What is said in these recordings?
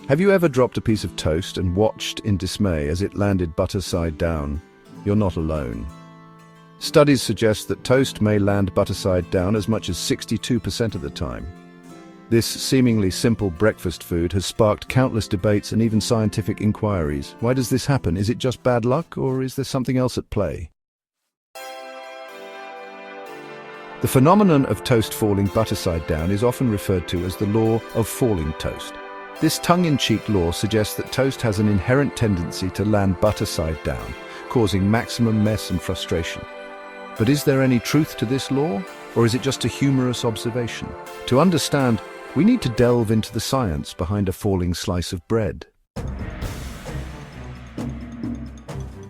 Have you ever dropped a piece of toast and watched in dismay as it landed butter side down? You're not alone. Studies suggest that toast may land butter side down as much as 62% of the time. This seemingly simple breakfast food has sparked countless debates and even scientific inquiries. Why does this happen? Is it just bad luck, or is there something else at play? The phenomenon of toast falling butter side down is often referred to as the law of falling toast. This tongue-in-cheek law suggests that toast has an inherent tendency to land butter side down, causing maximum mess and frustration. But is there any truth to this law, or is it just a humorous observation? To understand, we need to delve into the science behind a falling slice of bread.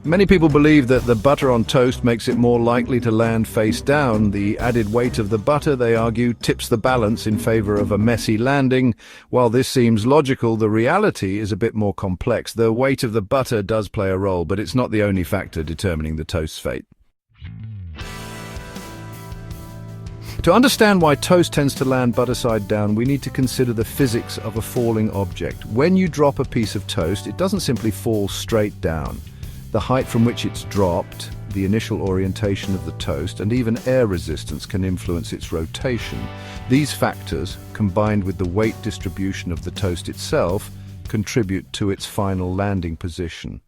Many people believe that the butter on toast makes it more likely to land face down. The added weight of the butter, they argue, tips the balance in favor of a messy landing. While this seems logical, the reality is a bit more complex. The weight of the butter does play a role, but it's not the only factor determining the toast's fate. To understand why toast tends to land butter side down, we need to consider the physics of a falling object. When you drop a piece of toast, it doesn't simply fall straight down. The height from which it's dropped, the initial orientation of the toast, and even air resistance can influence its rotation. These factors, combined with the weight distribution of the toast itself, contribute to its final landing position.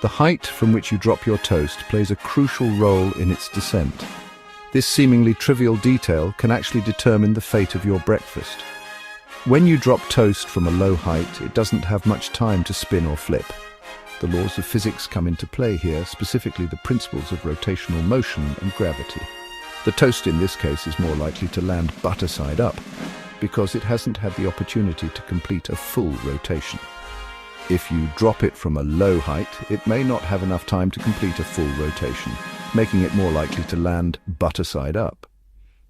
The height from which you drop your toast plays a crucial role in its descent. This seemingly trivial detail can actually determine the fate of your breakfast. When you drop toast from a low height, it doesn't have much time to spin or flip. The laws of physics come into play here, specifically the principles of rotational motion and gravity. The toast in this case is more likely to land butter side up, because it hasn't had the opportunity to complete a full rotation. If you drop it from a low height, it may not have enough time to complete a full rotation, making it more likely to land butter side up.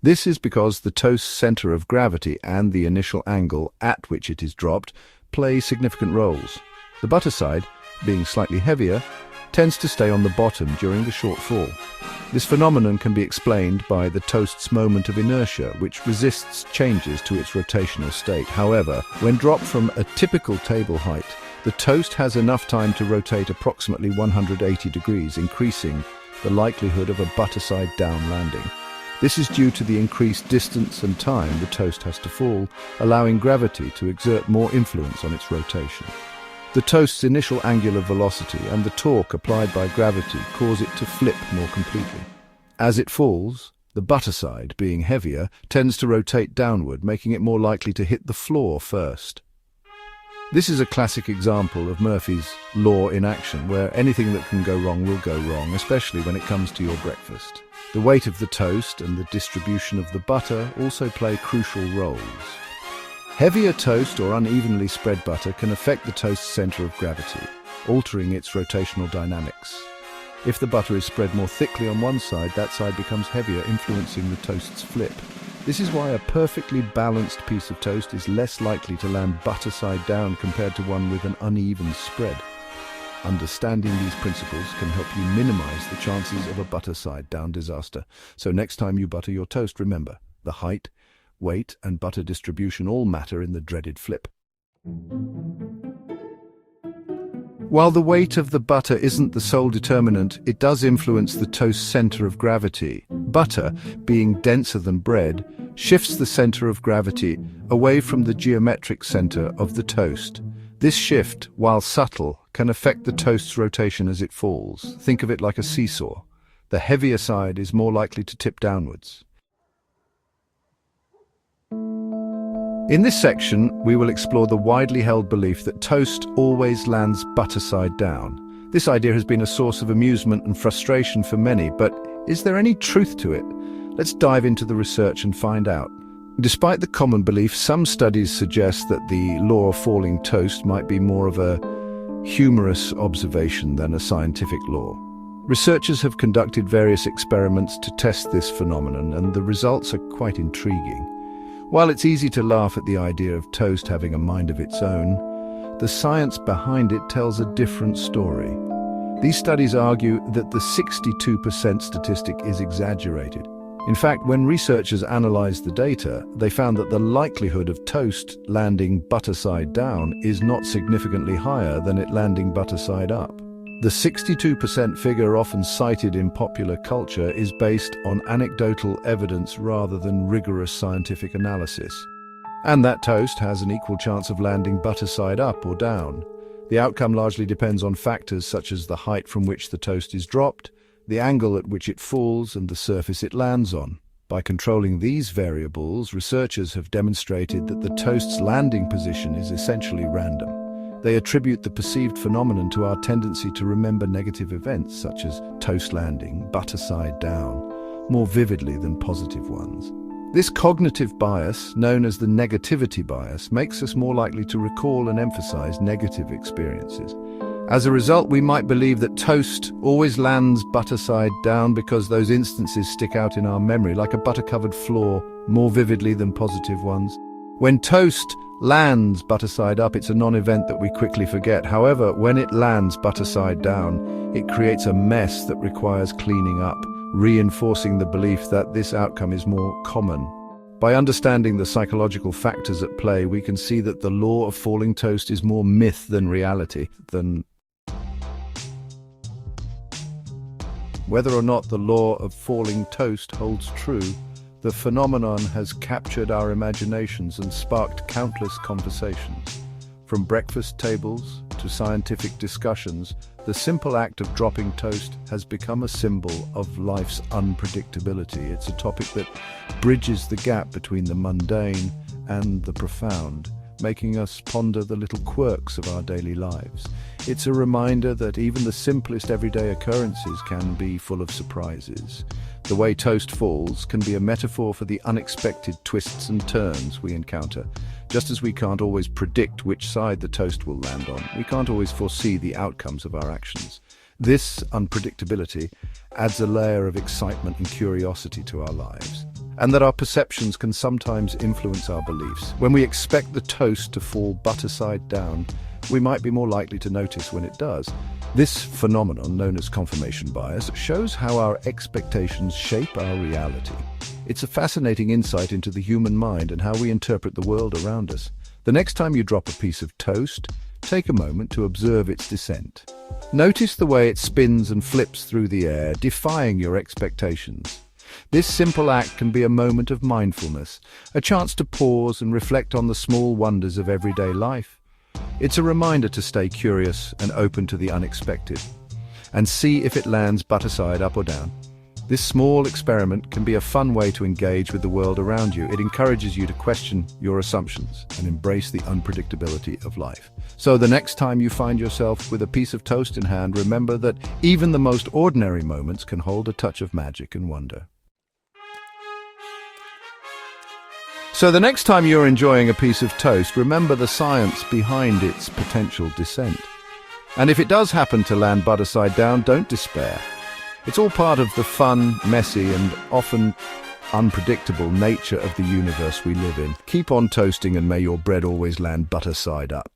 This is because the toast's center of gravity and the initial angle at which it is dropped play significant roles. The butter side, being slightly heavier, tends to stay on the bottom during the short fall. This phenomenon can be explained by the toast's moment of inertia, which resists changes to its rotational state. However, when dropped from a typical table height, the toast has enough time to rotate approximately 180 degrees, increasing the likelihood of a butter side down landing. This is due to the increased distance and time the toast has to fall, allowing gravity to exert more influence on its rotation. The toast's initial angular velocity and the torque applied by gravity cause it to flip more completely. As it falls, the butter side, being heavier, tends to rotate downward, making it more likely to hit the floor first. This is a classic example of Murphy's law in action, where anything that can go wrong will go wrong, especially when it comes to your breakfast. The weight of the toast and the distribution of the butter also play crucial roles. Heavier toast or unevenly spread butter can affect the toast's center of gravity, altering its rotational dynamics. If the butter is spread more thickly on one side, that side becomes heavier, influencing the toast's flip. This is why a perfectly balanced piece of toast is less likely to land butter side down compared to one with an uneven spread. Understanding these principles can help you minimize the chances of a butter side down disaster. So next time you butter your toast, remember, the height, weight, and butter distribution all matter in the dreaded flip. While the weight of the butter isn't the sole determinant, it does influence the toast's center of gravity. Butter, being denser than bread, shifts the center of gravity away from the geometric center of the toast. This shift, while subtle, can affect the toast's rotation as it falls. Think of it like a seesaw. The heavier side is more likely to tip downwards. In this section, we will explore the widely held belief that toast always lands butter side down. This idea has been a source of amusement and frustration for many, but is there any truth to it? Let's dive into the research and find out. Despite the common belief, some studies suggest that the law of falling toast might be more of a humorous observation than a scientific law. Researchers have conducted various experiments to test this phenomenon, and the results are quite intriguing. While it's easy to laugh at the idea of toast having a mind of its own, the science behind it tells a different story. These studies argue that the 62% statistic is exaggerated. In fact, when researchers analyzed the data, they found that the likelihood of toast landing butter side down is not significantly higher than it landing butter side up. The 62% figure often cited in popular culture is based on anecdotal evidence rather than rigorous scientific analysis. And that toast has an equal chance of landing butter side up or down. The outcome largely depends on factors such as the height from which the toast is dropped, the angle at which it falls, and the surface it lands on. By controlling these variables, researchers have demonstrated that the toast's landing position is essentially random. They attribute the perceived phenomenon to our tendency to remember negative events, such as toast landing, butter side down, more vividly than positive ones. This cognitive bias, known as the negativity bias, makes us more likely to recall and emphasize negative experiences. As a result, we might believe that toast always lands butter side down because those instances stick out in our memory, like a butter-covered floor, more vividly than positive ones. When toast lands butter side up, it's a non-event that we quickly forget. However, when it lands butter side down, it creates a mess that requires cleaning up, reinforcing the belief that this outcome is more common. By understanding the psychological factors at play, we can see that the law of falling toast is more myth than reality. Whether or not the law of falling toast holds true, the phenomenon has captured our imaginations and sparked countless conversations. From breakfast tables to scientific discussions, the simple act of dropping toast has become a symbol of life's unpredictability. It's a topic that bridges the gap between the mundane and the profound, making us ponder the little quirks of our daily lives. It's a reminder that even the simplest everyday occurrences can be full of surprises. The way toast falls can be a metaphor for the unexpected twists and turns we encounter. Just as we can't always predict which side the toast will land on, we can't always foresee the outcomes of our actions. This unpredictability adds a layer of excitement and curiosity to our lives, and that our perceptions can sometimes influence our beliefs. When we expect the toast to fall butter side down, we might be more likely to notice when it does. This phenomenon, known as confirmation bias, shows how our expectations shape our reality. It's a fascinating insight into the human mind and how we interpret the world around us. The next time you drop a piece of toast, take a moment to observe its descent. Notice the way it spins and flips through the air, defying your expectations. This simple act can be a moment of mindfulness, a chance to pause and reflect on the small wonders of everyday life. It's a reminder to stay curious and open to the unexpected, and see if it lands butter side up or down. This small experiment can be a fun way to engage with the world around you. It encourages you to question your assumptions and embrace the unpredictability of life. So the next time you find yourself with a piece of toast in hand, remember that even the most ordinary moments can hold a touch of magic and wonder. So the next time you're enjoying a piece of toast, remember the science behind its potential descent. And if it does happen to land butter side down, don't despair. It's all part of the fun, messy, and often unpredictable nature of the universe we live in. Keep on toasting, and may your bread always land butter side up.